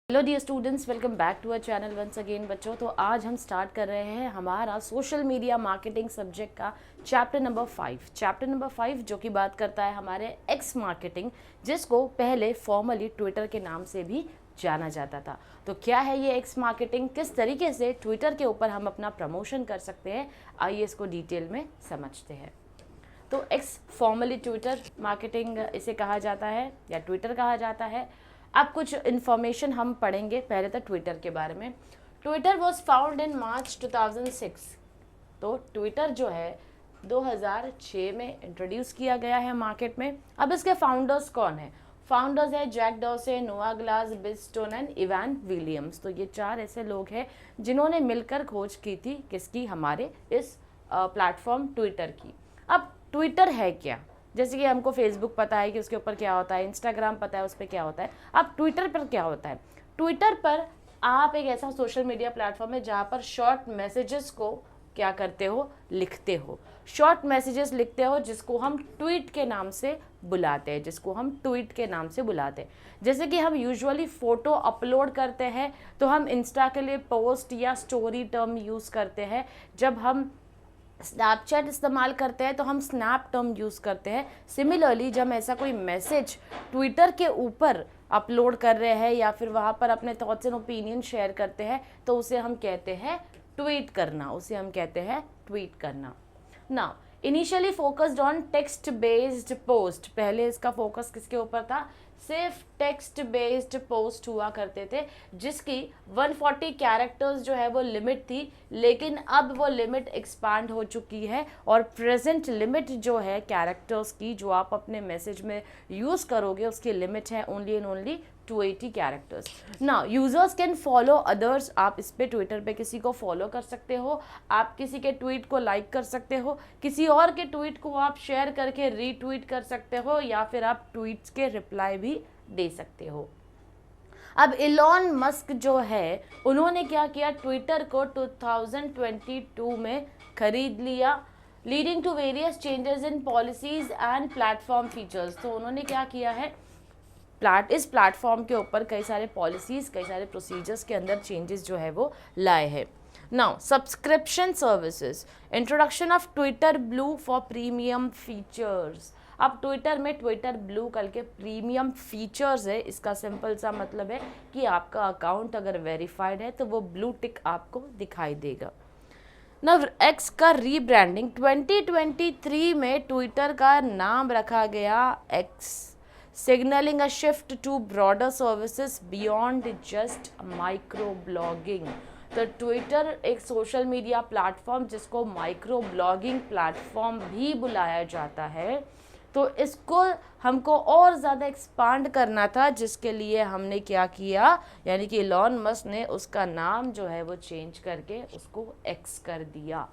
Hello dear students, welcome back to our channel once again. बच्चों, तो आज हम स्टार्ट कर रहे हैं हमारा सोशल मीडिया मार्केटिंग सब्जेक्ट का चैप्टर नंबर 5 जो कि बात करता है हमारे एक्स मार्केटिंग, जिसको पहले फॉर्मली ट्विटर के नाम से भी जाना जाता था। तो क्या है ये एक्स मार्केटिंग, किस तरीके से ट्विटर के ऊपर हम अपना प्रमोशन कर सकते हैं, आइए इसको डिटेल में समझते हैं। तो एक्स फॉर्मली ट्विटर मार्केटिंग इसे कहा जाता है या ट्विटर कहा जाता है। अब कुछ इन्फॉर्मेशन हम पढ़ेंगे पहले तो ट्विटर के बारे में। ट्विटर वॉज फाउंड इन मार्च 2006। तो ट्विटर जो है 2006 में इंट्रोड्यूस किया गया है मार्केट में। अब इसके फाउंडर्स कौन है? फाउंडर्स है जैक डॉर्से, नोआ glass, bill stone and Ivan Williams. तो ये चार ऐसे लोग हैं जिन्होंने मिलकर खोज की थी किसकी, हमारे इस प्लेटफॉर्म ट्विटर की। अब ट्विटर है क्या? जैसे कि हमको फेसबुक पता है कि उसके ऊपर क्या होता है, इंस्टाग्राम पता है उस पर क्या होता है। अब ट्विटर पर क्या होता है? ट्विटर पर आप एक ऐसा सोशल मीडिया प्लेटफॉर्म है जहाँ पर शॉर्ट मैसेजेस को क्या करते हो, लिखते हो। शॉर्ट मैसेजेस लिखते हो जिसको हम ट्वीट के नाम से बुलाते हैं, जैसे कि हम यूजुअली फ़ोटो अपलोड करते हैं तो हम इंस्टा के लिए पोस्ट या स्टोरी टर्म यूज़ करते हैं। जब हम स्नैपचैट इस्तेमाल करते हैं तो हम स्नैप टर्म यूज़ करते हैं। सिमिलरली जब ऐसा कोई मैसेज ट्विटर के ऊपर अपलोड कर रहे हैं या फिर वहाँ पर अपने थॉट्स एंड ओपिनियन शेयर करते हैं तो उसे हम कहते हैं ट्वीट करना। Now initially focused on text based post. पहले इसका फोकस किसके ऊपर था? सिर्फ टेक्स्ट बेस्ड पोस्ट हुआ करते थे जिसकी 140 कैरेक्टर्स जो है वो लिमिट थी, लेकिन अब वो लिमिट एक्सपांड हो चुकी है और प्रेजेंट लिमिट जो है कैरेक्टर्स की जो आप अपने मैसेज में यूज़ करोगे उसकी लिमिट है only and only 280 characters. Now users can follow others. आप इस पे ट्विटर पे किसी को फॉलो कर सकते हो, आप किसी के ट्वीट को लाइक कर सकते हो, किसी और के ट्वीट को आप शेयर करके रीट्वीट कर सकते हो या फिर आप ट्वीट्स के रिप्लाई भी दे सकते हो। अब इलॉन मस्क जो है उन्होंने क्या किया, ट्विटर को 2022 में खरीद लिया, leading to various changes in policies and platform features. तो उन्होंने क्या किया है, इस प्लेटफॉर्म के ऊपर कई सारे पॉलिसीज़, कई सारे प्रोसीजर्स के अंदर चेंजेस जो है वो लाए हैं। Now subscription services, introduction of Twitter blue for premium features. अब ट्विटर में ट्विटर ब्लू कल के प्रीमियम फीचर्स है। इसका सिंपल सा मतलब है कि आपका अकाउंट अगर वेरीफाइड है तो वो ब्लू टिक आपको दिखाई देगा। नव एक्स का रीब्रांडिंग 2023 में ट्विटर का नाम रखा गया x, signaling a shift to broader services beyond just micro blogging। तो ट्विटर एक सोशल मीडिया प्लेटफॉर्म जिसको माइक्रो ब्लॉगिंग प्लेटफॉर्म भी बुलाया जाता है, तो इसको हमको और ज़्यादा एक्सपांड करना था, जिसके लिए हमने क्या किया, यानी कि इलॉन मस्क ने उसका नाम जो है वो चेंज करके उसको एक्स कर दिया।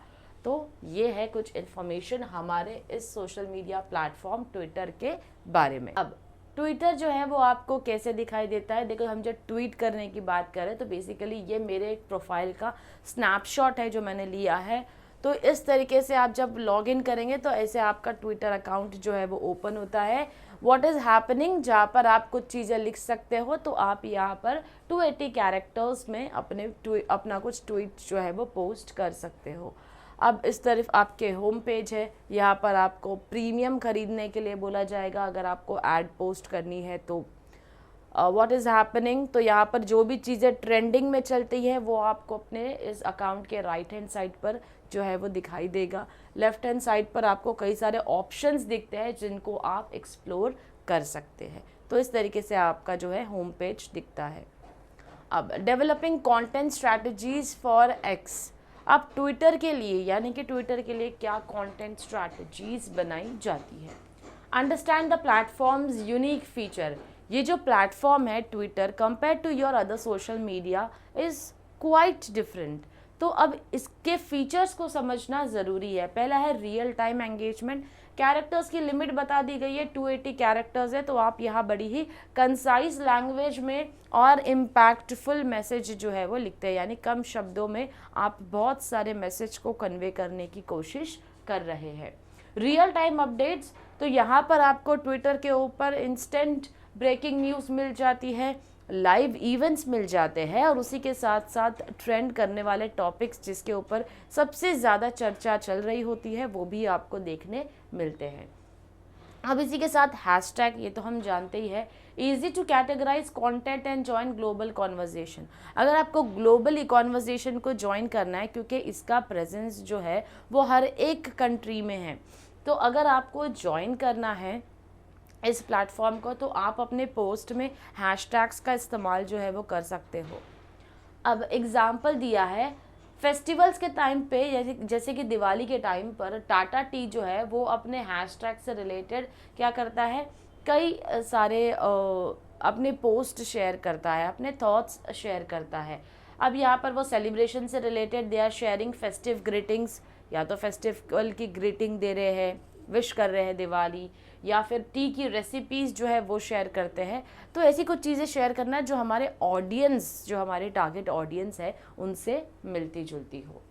तो ये है कुछ इन्फॉर्मेशन हमारे इस सोशल मीडिया प्लेटफॉर्म ट्विटर के बारे में। अब ट्विटर जो है वो आपको कैसे दिखाई देता है? देखो, हम जब ट्वीट करने की बात करें तो बेसिकली ये मेरे एक प्रोफाइल का स्नैपशॉट है जो मैंने लिया है। तो इस तरीके से आप जब लॉग इन करेंगे तो ऐसे आपका ट्विटर अकाउंट जो है वो ओपन होता है। व्हाट इज़ हैपनिंग, जहाँ पर आप कुछ चीज़ें लिख सकते हो, तो आप यहाँ पर 280 कैरेक्टर्स में अपना कुछ ट्वीट जो है वो पोस्ट कर सकते हो। अब इस तरफ आपके होम पेज है, यहाँ पर आपको प्रीमियम खरीदने के लिए बोला जाएगा अगर आपको ऐड पोस्ट करनी है तो। व्हाट इज़ हैपनिंग, तो यहाँ पर जो भी चीज़ें ट्रेंडिंग में चलती है वो आपको अपने इस अकाउंट के राइट हैंड साइड पर जो है वो दिखाई देगा। लेफ्ट हैंड साइड पर आपको कई सारे ऑप्शंस दिखते हैं जिनको आप एक्सप्लोर कर सकते हैं। तो इस तरीके से आपका जो है होम पेज दिखता है। अब developing content strategies for x. अब ट्विटर के लिए, यानी कि ट्विटर के लिए क्या कंटेंट स्ट्रैटेजीज बनाई जाती है। Understand the platform's unique feature. ये जो प्लेटफॉर्म है Twitter, compare to your other social media is quite different. तो अब इसके फीचर्स को समझना ज़रूरी है। पहला है रियल टाइम एंगेजमेंट। कैरेक्टर्स की लिमिट बता दी गई है, 280 कैरेक्टर्स है, तो आप यहाँ बड़ी ही कंसाइज लैंग्वेज में और इम्पैक्टफुल मैसेज जो है वो लिखते हैं, यानी कम शब्दों में आप बहुत सारे मैसेज को कन्वे करने की कोशिश कर रहे हैं। रियल टाइम अपडेट्स, तो यहाँ पर आपको ट्विटर के ऊपर इंस्टेंट ब्रेकिंग न्यूज़ मिल जाती है। लाइव इवेंट्स मिल जाते हैं और उसी के साथ साथ ट्रेंड करने वाले टॉपिक्स जिसके ऊपर सबसे ज़्यादा चर्चा चल रही होती है वो भी आपको देखने मिलते हैं। अब इसी के साथ हैशटैग, ये तो हम जानते ही है, easy to categorise content and join global conversation. अगर आपको ग्लोबली कॉन्वर्जेशन को ज्वाइन करना है क्योंकि इसका प्रेजेंस जो है वो हर एक कंट्री में है, तो अगर आपको ज्वाइन करना है इस प्लेटफॉर्म को तो आप अपने पोस्ट में हैशटैग्स का इस्तेमाल जो है वो कर सकते हो। अब एग्जाम्पल दिया है फेस्टिवल्स के टाइम पे, जैसे कि दिवाली के टाइम पर टाटा टी जो है वो अपने हैशटैग से रिलेटेड क्या करता है, कई सारे अपने पोस्ट शेयर करता है, अपने थॉट्स शेयर करता है। अब यहाँ पर वो सेलिब्रेशन से related they are sharing festive greetings, या तो फेस्टिवल की ग्रीटिंग दे रहे हैं, विश कर रहे हैं दिवाली, या फिर टी की रेसिपीज़ जो है वो शेयर करते हैं। तो ऐसी कुछ चीज़ें शेयर करना जो हमारे ऑडियंस, जो हमारे टारगेट ऑडियंस है उनसे मिलती जुलती हो।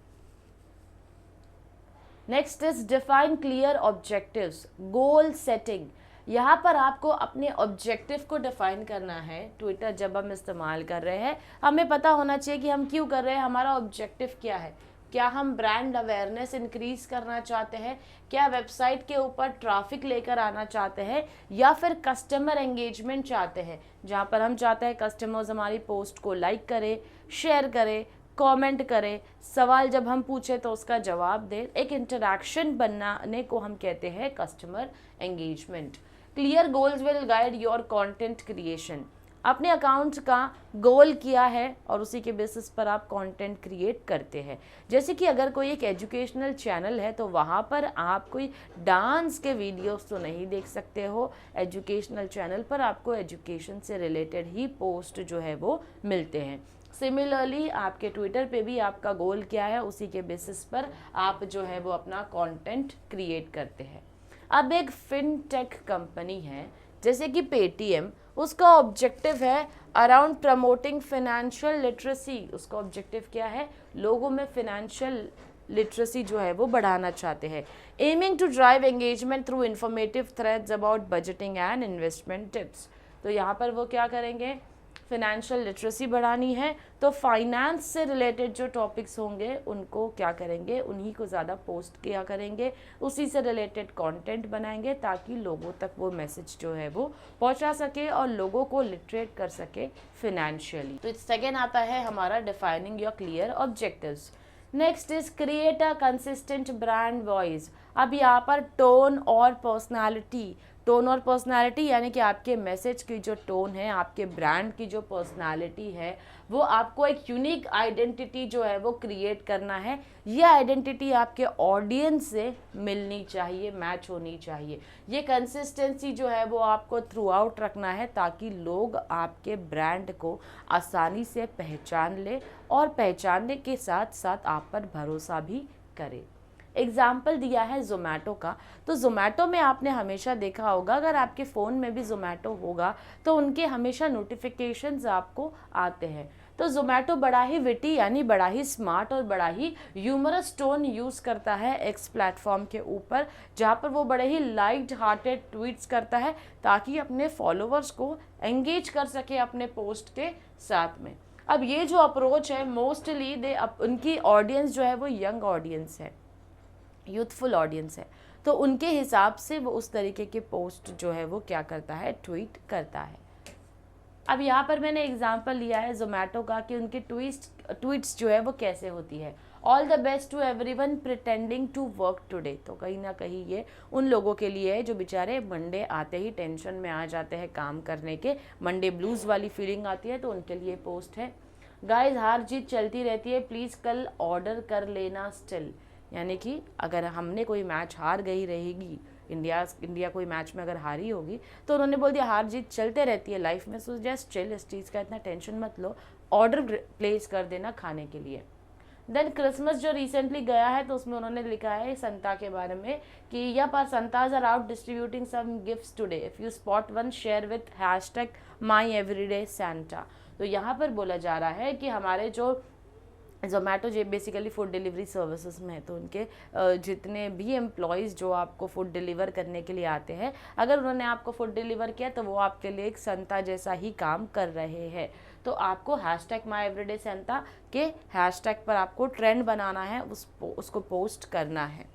Next is define clear objectives, goal setting. यहाँ पर आपको अपने ऑब्जेक्टिव को डिफाइन करना है। ट्विटर जब हम इस्तेमाल कर रहे हैं हमें पता होना चाहिए कि हम क्यों कर रहे हैं, हमारा ऑब्जेक्टिव क्या है। क्या हम ब्रांड अवेयरनेस इंक्रीज करना चाहते हैं, क्या वेबसाइट के ऊपर ट्रैफिक लेकर आना चाहते हैं, या फिर कस्टमर एंगेजमेंट चाहते हैं, जहाँ पर हम चाहते हैं कस्टमर्स हमारी पोस्ट को लाइक करें, शेयर करें, कमेंट करें, सवाल जब हम पूछे तो उसका जवाब दें, एक इंटरैक्शन बनाने को हम कहते हैं customer engagement. Clear goals will guide your content creation. अपने अकाउंट का गोल किया है और उसी के बेसिस पर आप कंटेंट क्रिएट करते हैं। जैसे कि अगर कोई एक एजुकेशनल चैनल है तो वहाँ पर आप कोई डांस के वीडियोस तो नहीं देख सकते हो, एजुकेशनल चैनल पर आपको एजुकेशन से रिलेटेड ही पोस्ट जो है वो मिलते हैं। सिमिलरली आपके ट्विटर पे भी आपका गोल क्या है उसी के बेसिस पर आप जो है वो अपना कंटेंट क्रिएट करते हैं। अब एक फिनटेक कंपनी है जैसे कि पेटीएम, उसका ऑब्जेक्टिव है अराउंड प्रमोटिंग फाइनेंशियल लिटरेसी। उसका ऑब्जेक्टिव क्या है, लोगों में फाइनेंशियल लिटरेसी जो है वो बढ़ाना चाहते हैं। Aiming to drive engagement through informative threads about budgeting and investment tips. तो यहाँ पर वो क्या करेंगे, फाइनेंशियल लिटरेसी बढ़ानी है तो फाइनेंस से रिलेटेड जो टॉपिक्स होंगे उनको क्या करेंगे, उन्हीं को ज़्यादा पोस्ट किया करेंगे, उसी से रिलेटेड कंटेंट बनाएंगे ताकि लोगों तक वो मैसेज जो है वो पहुंचा सके और लोगों को लिटरेट कर सके फिनेंशियली। तो सेकेंड आता है हमारा defining your clear objectives. Next is create a consistent brand voice. अब यहाँ पर टोन और पर्सनालिटी, टोन और पर्सनालिटी यानी कि आपके मैसेज की जो टोन है, आपके ब्रांड की जो पर्सनालिटी है, वो आपको एक यूनिक आइडेंटिटी जो है वो क्रिएट करना है। ये आइडेंटिटी आपके ऑडियंस से मिलनी चाहिए, मैच होनी चाहिए। ये कंसिस्टेंसी जो है वो आपको थ्रू आउट रखना है ताकि लोग आपके ब्रांड को आसानी से पहचान ले और पहचानने के साथ साथ आप पर भरोसा भी करें। एग्जाम्पल दिया है ज़ोमैटो का, तो ज़ोमैटो में आपने हमेशा देखा होगा, अगर आपके फ़ोन में भी ज़ोमैटो होगा तो उनके हमेशा नोटिफिकेशंस आपको आते हैं। तो ज़ोमैटो बड़ा ही विटी यानी बड़ा ही स्मार्ट और बड़ा ही ह्यूमरस टोन यूज़ करता है एक्स प्लेटफॉर्म के ऊपर, जहाँ पर वो बड़े ही लाइट हार्टेड ट्वीट्स करता है ताकि अपने फॉलोअर्स को एंगेज कर सके अपने पोस्ट के साथ में। अब ये जो अप्रोच है मोस्टली उनकी ऑडियंस जो है वो यंग ऑडियंस है, यूथफुल ऑडियंस है, तो उनके हिसाब से वो उस तरीके के पोस्ट जो है वो क्या करता है, ट्वीट करता है। अब यहाँ पर मैंने एग्जांपल लिया है ज़ोमैटो का कि उनकी ट्वीट्स जो है वो कैसे होती है। All the best to everyone pretending to work today. तो कहीं ना कहीं ये उन लोगों के लिए है जो बेचारे मंडे आते ही टेंशन में आ जाते हैं काम करने के, मंडे ब्लूज़ वाली फीलिंग आती है, तो उनके लिए पोस्ट है। गाइज हार जीत चलती रहती है, प्लीज़ कल ऑर्डर कर लेना स्टिल। यानी कि अगर हमने कोई मैच हार गई रहेगी, इंडिया कोई मैच में अगर हारी होगी तो उन्होंने बोल दिया हार जीत चलते रहती है लाइफ में, सो जस्ट चिल, इस चीज़ का इतना टेंशन मत लो, ऑर्डर प्लेस कर देना खाने के लिए। देन क्रिसमस जो रिसेंटली गया है तो उसमें उन्होंने लिखा है संता के बारे में कि या पर Santas are out distributing some gifts today, if you spot one share with hashtag my everyday Santa. तो यहाँ पर बोला जा रहा है कि हमारे जो ज़ोमैटो जो बेसिकली फूड डिलीवरी सर्विसेज में है, तो उनके जितने भी एम्प्लॉयज़ जो आपको फूड डिलीवर करने के लिए आते हैं, अगर उन्होंने आपको फूड डिलीवर किया तो वो आपके लिए एक संता जैसा ही काम कर रहे हैं। तो आपको हैशटैग माई एवरीडे संता के हैशटैग पर आपको ट्रेंड बनाना है, उसको पोस्ट करना है।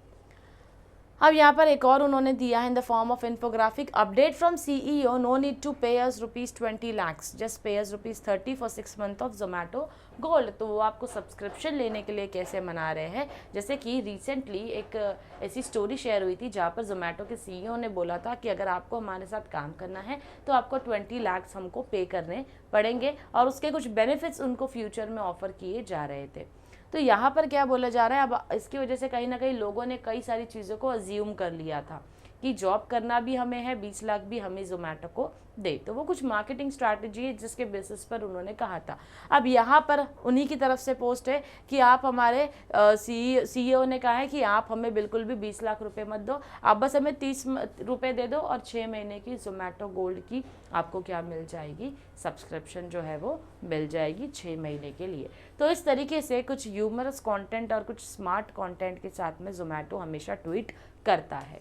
अब यहाँ पर एक और उन्होंने दिया है in the form of infographic update from CEO, no need to pay us ₹20 lakhs, just pay us ₹30 for 6 months of Zomato Gold. तो वो आपको सब्सक्रिप्शन लेने के लिए कैसे मना रहे हैं, जैसे कि रिसेंटली एक ऐसी स्टोरी शेयर हुई थी जहाँ पर जोमेटो के सीईओ ने बोला था कि अगर आपको हमारे साथ काम करना है तो आपको 20 lakhs हमको पे करने पड़ेंगे, और उसके कुछ बेनिफिट्स उनको फ्यूचर में ऑफर किए जा रहे थे। तो यहाँ पर क्या बोला जा रहा है, अब इसकी वजह से कहीं ना कहीं लोगों ने कई सारी चीज़ों को अज्यूम कर लिया था कि जॉब करना भी हमें है, 20 लाख भी हमें जोमेटो को दे। तो वो कुछ मार्केटिंग स्ट्रैटेजी है जिसके बेसिस पर उन्होंने कहा था। अब यहाँ पर उन्हीं की तरफ से पोस्ट है कि आप हमारे सीईओ ने कहा है कि आप हमें बिल्कुल भी 20 लाख रुपए मत दो, आप बस हमें 30 रुपये दे दो और 6 महीने की जोमेटो गोल्ड की आपको क्या मिल जाएगी, सब्सक्रिप्शन जो है वो मिल जाएगी 6 महीने के लिए। तो इस तरीके से कुछ ह्यूमरस कंटेंट और कुछ स्मार्ट कंटेंट के साथ में जोमेटो हमेशा ट्वीट करता है।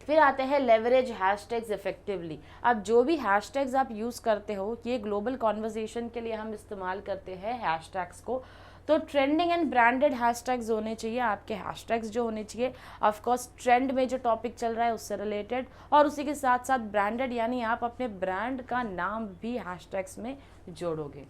फिर आते हैं लेवरेज हैशटैग्स इफेक्टिवली। अब जो भी हैशटैग्स आप यूज़ करते हो, ये ग्लोबल कॉन्वर्जेशन के लिए हम इस्तेमाल करते हैं हैशटैग्स को, तो ट्रेंडिंग एंड ब्रांडेड हैशटैग्स होने चाहिए आपके हैशटैग्स जो होने चाहिए। ऑफ कोर्स ट्रेंड में जो टॉपिक चल रहा है उससे रिलेटेड, और उसी के साथ साथ ब्रांडेड, यानी आप अपने ब्रांड का नाम भी हैशटैग्स में जोड़ोगे।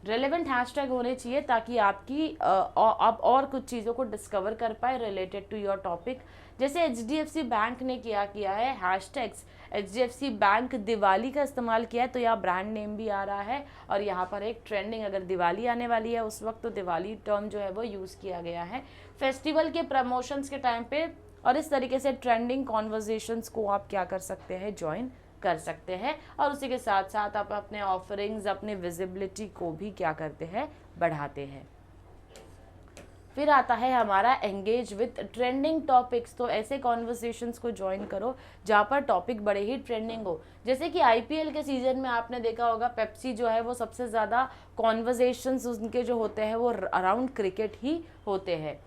रेलेवेंट हैशटैग होने चाहिए ताकि आपकी आप और कुछ चीज़ों को डिस्कवर कर पाए रिलेटेड टू योर टॉपिक। जैसे HDFC बैंक ने किया है हैशटैग्स HDFC बैंक दिवाली का इस्तेमाल किया है, तो यहाँ ब्रांड नेम भी आ रहा है, और यहाँ पर एक ट्रेंडिंग, अगर दिवाली आने वाली है उस वक्त तो दिवाली टर्म जो है वो यूज़ किया गया है फेस्टिवल के प्रमोशंस के टाइम पे। और इस तरीके से ट्रेंडिंग कॉन्वर्जेशंस को आप क्या कर सकते हैं, ज्वाइन कर सकते हैं, और उसी के साथ साथ आप अपने ऑफरिंग्स, अपने विजिबिलिटी को भी क्या करते हैं, बढ़ाते हैं। फिर आता है हमारा एंगेज विथ ट्रेंडिंग टॉपिक्स। तो ऐसे कॉन्वर्सेशंस को ज्वाइन करो जहाँ पर टॉपिक बड़े ही ट्रेंडिंग हो। जैसे कि IPL के सीजन में आपने देखा होगा पेप्सी जो है वो सबसे ज़्यादा कॉन्वर्सेशंस उनके जो होते हैं वो अराउंड क्रिकेट ही होते हैं।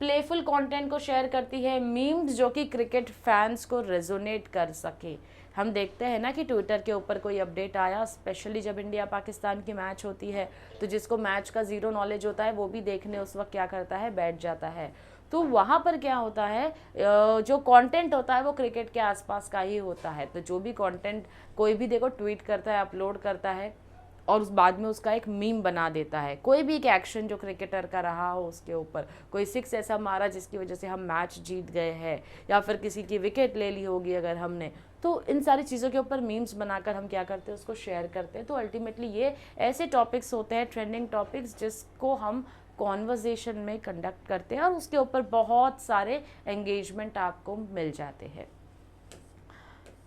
प्लेफुल कंटेंट को शेयर करती है, मीम्स जो कि क्रिकेट फैंस को रेजोनेट कर सके। हम देखते हैं ना कि ट्विटर के ऊपर कोई अपडेट आया, स्पेशली जब इंडिया पाकिस्तान की मैच होती है, तो जिसको मैच का ज़ीरो नॉलेज होता है वो भी देखने उस वक्त क्या करता है, बैठ जाता है। तो वहाँ पर क्या होता है, जो कंटेंट होता है वो क्रिकेट के आसपास का ही होता है। तो जो भी कंटेंट कोई भी देखो ट्वीट करता है, अपलोड करता है, और उस बाद में उसका एक मीम बना देता है। कोई भी एक एक्शन जो क्रिकेटर का रहा हो उसके ऊपर, कोई 6 ऐसा मारा जिसकी वजह से हम मैच जीत गए हैं, या फिर किसी की विकेट ले ली होगी अगर हमने, तो इन सारी चीज़ों के ऊपर मीम्स बनाकर हम क्या करते हैं, उसको शेयर करते हैं। तो अल्टीमेटली ये ऐसे टॉपिक्स होते हैं, ट्रेंडिंग टॉपिक्स, जिसको हम कॉन्वर्जेशन में कंडक्ट करते हैं और उसके ऊपर बहुत सारे एंगेजमेंट आपको मिल जाते हैं।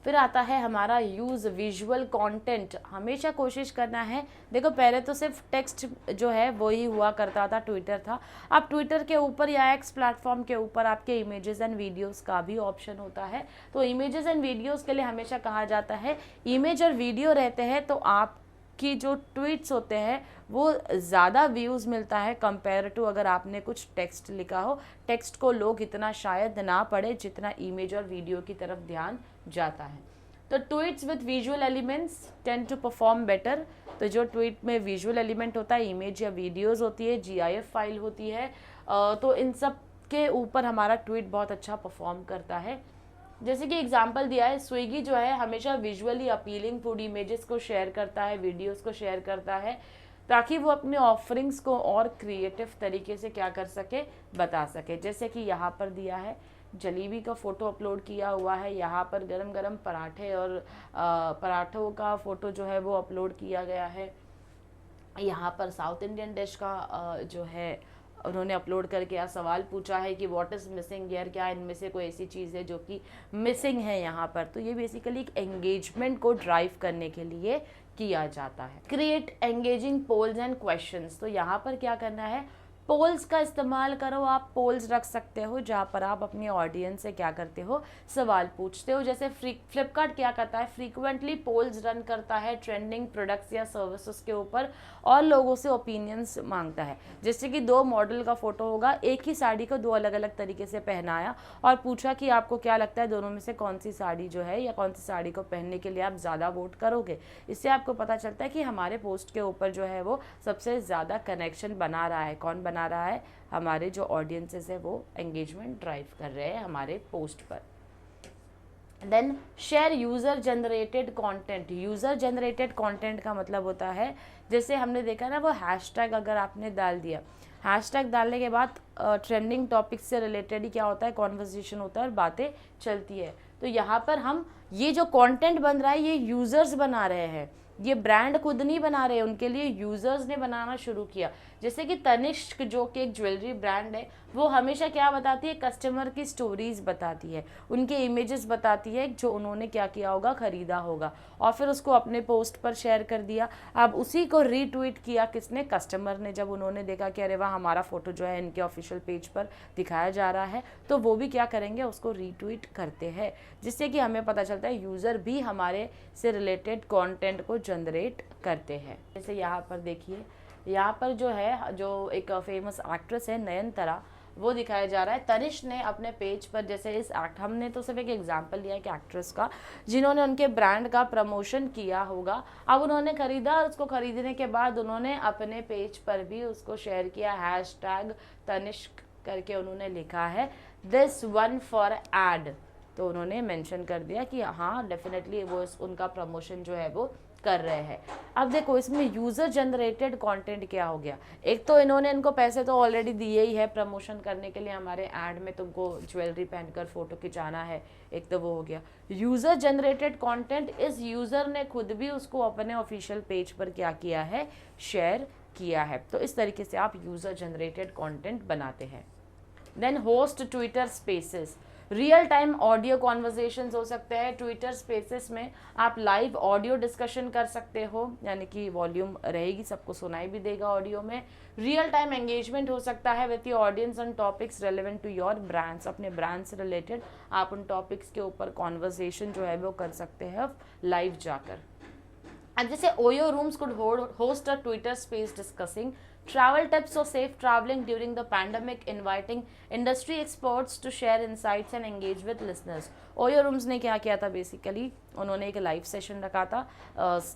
फिर आता है हमारा यूज़ विजुअल कंटेंट। हमेशा कोशिश करना है, देखो पहले तो सिर्फ टेक्स्ट जो है वो ही हुआ करता था, ट्विटर था। अब ट्विटर के ऊपर या एक्स प्लेटफॉर्म के ऊपर आपके इमेजेस एंड वीडियोस का भी ऑप्शन होता है। तो इमेजेस एंड वीडियोस के लिए हमेशा कहा जाता है, इमेज और वीडियो रहते हैं तो आप की जो ट्वीट्स होते हैं वो ज़्यादा व्यूज़ मिलता है कंपेयर टू अगर आपने कुछ टेक्स्ट लिखा हो। टेक्स्ट को लोग इतना शायद ना पढ़े जितना इमेज और वीडियो की तरफ ध्यान जाता है। तो tweets with visual elements tend to perform better. तो जो ट्वीट में विजुअल एलिमेंट होता है, इमेज या वीडियोज़ होती है, GIF फाइल होती है, तो इन सब के ऊपर हमारा ट्वीट बहुत अच्छा परफॉर्म करता है। जैसे कि एग्जांपल दिया है, स्विगी जो है हमेशा विजुअली अपीलिंग फूड इमेजेस को शेयर करता है, वीडियोस को शेयर करता है, ताकि वो अपने ऑफरिंग्स को और क्रिएटिव तरीके से क्या कर सके, बता सके। जैसे कि यहाँ पर दिया है, जलेबी का फ़ोटो अपलोड किया हुआ है, यहाँ पर गरम गरम पराठे और पराठों का फ़ोटो जो है वो अपलोड किया गया है। यहाँ पर साउथ इंडियन डिश का जो है उन्होंने अपलोड करके यहाँ सवाल पूछा है कि व्हाट इज़ मिसिंग हियर, क्या इनमें से कोई ऐसी चीज़ है जो कि मिसिंग है यहाँ पर। तो ये बेसिकली एक एंगेजमेंट को ड्राइव करने के लिए किया जाता है। Create engaging polls and questions. तो यहाँ पर क्या करना है, पोल्स का इस्तेमाल करो, आप पोल्स रख सकते हो जहाँ पर आप अपनी ऑडियंस से क्या करते हो, सवाल पूछते हो। जैसे फ्लिपकार्ट क्या करता है, फ्रीक्वेंटली पोल्स रन करता है ट्रेंडिंग प्रोडक्ट्स या सर्विसेज के ऊपर और लोगों से ओपिनियंस मांगता है। जैसे कि 2 मॉडल का फोटो होगा, एक ही साड़ी को 2 अलग अलग तरीके से पहनाया और पूछा कि आपको क्या लगता है दोनों में से कौन सी साड़ी जो है या कौन सी साड़ी को पहनने के लिए आप ज़्यादा वोट करोगे। इससे आपको पता चलता है कि हमारे पोस्ट के ऊपर जो है वो सबसे ज़्यादा कनेक्शन बना रहा है। कौन बना रहा है, हमारे जो ऑडियंसेस है वो एंगेजमेंट ड्राइव कर रहे हैं हमारे पोस्ट पर। Then share user generated content. User generated content का मतलब होता है, जैसे हमने देखा ना वो हैशटैग अगर आपने डाल दिया, हैशटैग डालने के बाद ट्रेंडिंग टॉपिक से रिलेटेड ही क्या होता है, कॉन्वर्सेशन होता है और बातें चलती है। तो यहाँ पर हम ये जो कंटेंट बन रहा है ये यूज़र्स बना रहे हैं, ये ब्रांड खुद नहीं बना रहे, उनके लिए यूज़र्स ने बनाना शुरू किया। जैसे कि तनिष्क जो कि एक ज्वेलरी ब्रांड है, वो हमेशा क्या बताती है, कस्टमर की स्टोरीज बताती है, उनके इमेजेस बताती है जो उन्होंने क्या किया होगा, ख़रीदा होगा और फिर उसको अपने पोस्ट पर शेयर कर दिया। अब उसी को रीट्वीट किया किसने, कस्टमर ने। जब उन्होंने देखा कि अरे वाह हमारा फ़ोटो जो है इनके ऑफिशियल पेज पर दिखाया जा रहा है, तो वो भी क्या करेंगे, उसको रीट्वीट करते हैं, जिससे कि हमें पता चलता है यूज़र भी हमारे से रिलेटेड कंटेंट को जनरेट करते हैं। जैसे यहाँ पर देखिए, यहाँ पर जो है जो एक फेमस एक्ट्रेस है नयनतारा, वो दिखाया जा रहा है। तनिष्क ने अपने पेज पर, जैसे इस हमने तो सिर्फ एक एग्जांपल लिया है कि एक्ट्रेस का, जिन्होंने उनके ब्रांड का प्रमोशन किया होगा, अब उन्होंने खरीदा और उसको खरीदने के बाद उन्होंने अपने पेज पर भी उसको शेयर किया, हैशटैग तनिष्क करके उन्होंने लिखा है, दिस वन फॉर एड। तो उन्होंने मेंशन कर दिया कि हाँ डेफिनेटली वो उनका प्रमोशन जो है वो कर रहे हैं। अब देखो इसमें यूज़र जनरेटेड कंटेंट क्या हो गया, एक तो इन्होंने इनको पैसे तो ऑलरेडी दिए ही है प्रमोशन करने के लिए, हमारे ऐड में तुमको ज्वेलरी पहनकर फोटो खिंचाना है, एक तो वो हो गया। यूज़र जनरेटेड कंटेंट, इस यूज़र ने खुद भी उसको अपने ऑफिशियल पेज पर क्या किया है, शेयर किया है। तो इस तरीके से आप यूज़र जनरेटेड कंटेंट बनाते हैं। Then host Twitter spaces, real time audio conversations हो सकते हैं। ट्विटर स्पेसेस में आप लाइव ऑडियो डिस्कशन कर सकते हो, यानी कि वॉल्यूम रहेगी, सबको सुनाई भी देगा ऑडियो में। रियल टाइम एंगेजमेंट हो सकता है with your audience on topics relevant to your brands, अपने ब्रांड से रिलेटेड आप उन टॉपिक्स के ऊपर कॉन्वर्जेशन जो है वो कर सकते हैं लाइव जाकर। अब जैसे OYO rooms could host a Twitter space discussing travel tips for safe traveling during the pandemic, inviting industry experts to share insights and engage with listeners. OYO rooms ने क्या किया था, बेसिकली उन्होंने एक लाइव सेशन रखा था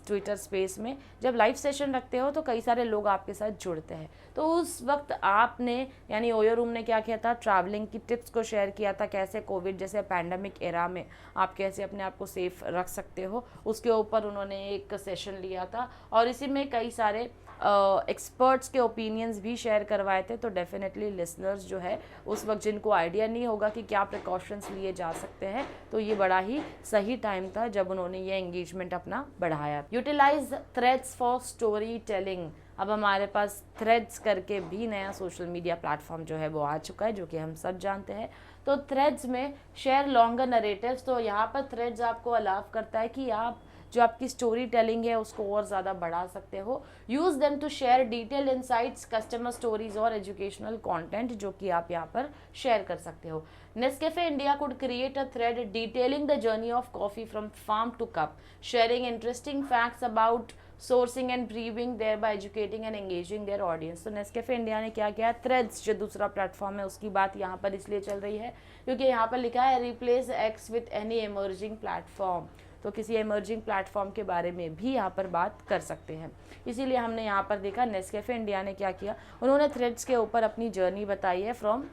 Twitter space में। जब लाइव सेशन रखते हो तो कई सारे लोग आपके साथ जुड़ते हैं, तो उस वक्त आपने यानी ओयो रूम ने क्या किया था, ट्रैवलिंग की टिप्स को शेयर किया था, कैसे कोविड जैसे पैंडमिक एरा में आप कैसे अपने आप को सेफ रख सकते हो, उसके ऊपर उन्होंने एक सेशन लिया था। और इसी में कई सारे एक्सपर्ट्स के ओपिनियंस भी शेयर करवाए थे। तो डेफिनेटली लिसनर्स जो है उस वक्त जिनको आइडिया नहीं होगा कि क्या प्रिकॉशंस लिए जा सकते हैं, तो ये बड़ा ही सही टाइम था जब उन्होंने ये एंगेजमेंट अपना बढ़ाया। Utilise threads for story telling, अब हमारे पास थ्रेड्स करके भी नया सोशल मीडिया प्लेटफॉर्म जो है वो आ चुका है, जो कि हम सब जानते हैं। तो थ्रेड्स में शेयर लॉन्गर नरेटिव्स, तो यहाँ पर थ्रेड्स आपको अलाउ करता है कि आप जो आपकी स्टोरी टेलिंग है उसको और ज़्यादा बढ़ा सकते हो। Use them to share detail insights, customer stories और एजुकेशनल कंटेंट, जो कि आप यहाँ पर शेयर कर सकते हो। Nescafe India could create a thread detailing the journey of coffee from farm to cup, sharing interesting facts about sourcing and brewing, thereby educating and engaging their audience. तो Nescafe India ने क्या किया, threads जो दूसरा platform है उसकी बात यहाँ पर इसलिए चल रही है क्योंकि यहाँ पर लिखा है replace x with any emerging platform, तो किसी एमर्जिंग प्लेटफॉर्म के बारे में भी यहाँ पर बात कर सकते हैं। इसीलिए हमने यहाँ पर देखा नेस्कैफे इंडिया ने क्या किया, उन्होंने थ्रेड्स के ऊपर अपनी जर्नी बताई है, फ्रॉम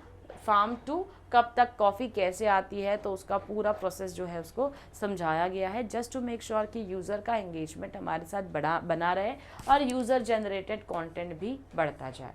फार्म टू कप तक कॉफ़ी कैसे आती है, तो उसका पूरा प्रोसेस जो है उसको समझाया गया है, जस्ट टू मेक श्योर कि यूज़र का एंगेजमेंट हमारे साथ बना रहे और यूज़र जनरेटेड कंटेंट भी बढ़ता जाए।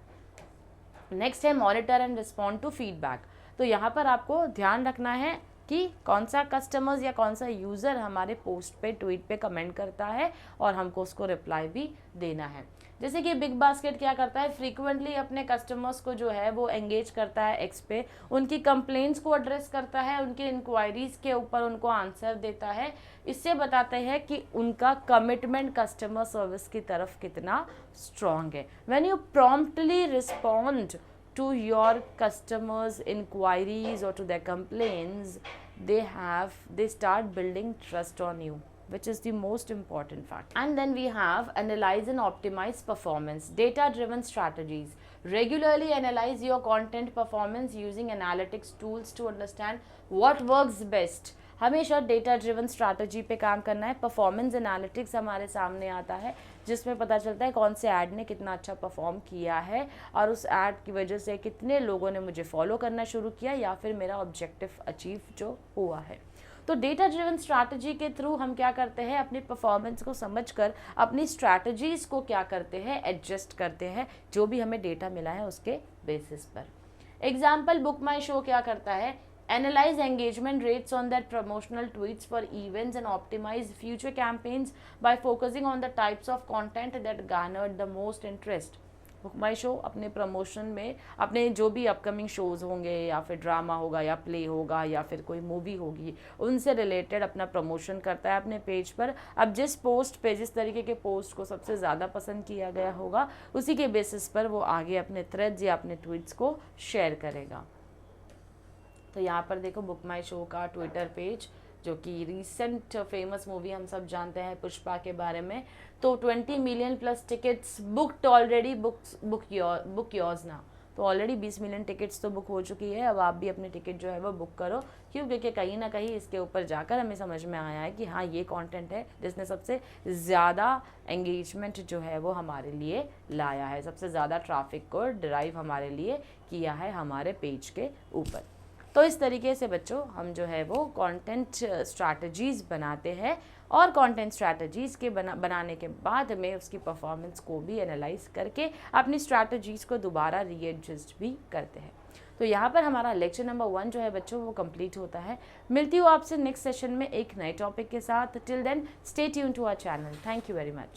नेक्स्ट है monitor and respond to feedback, तो यहाँ पर आपको ध्यान रखना है कि कौन सा कस्टमर्स या कौन सा यूज़र हमारे पोस्ट पे ट्वीट पे कमेंट करता है और हमको उसको रिप्लाई भी देना है। जैसे कि बिग बास्केट क्या करता है, फ्रीक्वेंटली अपने कस्टमर्स को जो है वो एंगेज करता है एक्स पे, उनकी कंप्लेंट्स को एड्रेस करता है, उनकी इंक्वायरीज के ऊपर उनको आंसर देता है। इससे बताते हैं कि उनका कमिटमेंट कस्टमर सर्विस की तरफ कितना स्ट्रांग है। When you promptly respond to your customers inquiries or to their complaints, they start building trust on you, which is the most important fact. And then we have analyze and optimize performance, data driven strategies. Regularly analyze your content performance using analytics tools to understand what works best. हमेशा data driven strategy पे काम करना है। Performance analytics हमारे सामने आता है जिसमें पता चलता है कौन से ऐड ने कितना अच्छा परफॉर्म किया है और उस ऐड की वजह से कितने लोगों ने मुझे फॉलो करना शुरू किया या फिर मेरा ऑब्जेक्टिव अचीव जो हुआ है। तो डेटा ड्रिवन स्ट्रैटेजी के थ्रू हम क्या करते हैं, अपनी परफॉर्मेंस को समझकर अपनी स्ट्रैटेजीज को क्या करते हैं, एडजस्ट करते हैं जो भी हमें डेटा मिला है उसके बेसिस पर। एग्जाम्पल, बुक माई शो क्या करता है, analyze engagement rates on their promotional tweets for events and optimize future campaigns by focusing on the types of content that garnered the most interest. Book my show अपने promotion में अपने जो भी upcoming shows होंगे या फिर drama होगा या प्ले होगा या फिर कोई मूवी होगी उनसे रिलेटेड अपना प्रमोशन करता है अपने पेज पर। अब जिस पोस्ट पे जिस तरीके के पोस्ट को सबसे ज़्यादा पसंद किया गया होगा उसी के बेसिस पर वो आगे अपने थ्रेड्स या अपने ट्वीट्स को शेयर करेगा। तो यहाँ पर देखो बुक माई शो का ट्विटर पेज, जो कि रीसेंट फेमस मूवी हम सब जानते हैं पुष्पा के बारे में। तो 20 million plus tickets booked already, book yours ना। तो ऑलरेडी 20 मिलियन टिकट्स तो बुक हो चुकी है। अब आप भी अपनी टिकट जो है वो बुक करो। क्यों? क्योंकि कहीं ना कहीं इसके ऊपर जाकर हमें समझ में आया है कि हाँ ये कंटेंट है जिसने सबसे ज़्यादा एंगेजमेंट जो है वो हमारे लिए लाया है, सबसे ज़्यादा ट्रैफिक को ड्राइव हमारे लिए किया है हमारे पेज के ऊपर। तो इस तरीके से बच्चों हम जो है वो कंटेंट स्ट्रैटेजीज़ बनाते हैं और कंटेंट स्ट्रैटेजीज़ के बनाने के बाद में उसकी परफॉर्मेंस को भी एनालाइज करके अपनी स्ट्रैटेजीज़ को दोबारा रीएडजस्ट भी करते हैं। तो यहाँ पर हमारा लेक्चर नंबर 1 जो है बच्चों वो कंप्लीट होता है। मिलती हूँ आपसे नेक्स्ट सेशन में एक नए टॉपिक के साथ। Till then stay tune to our channel. Thank you very much.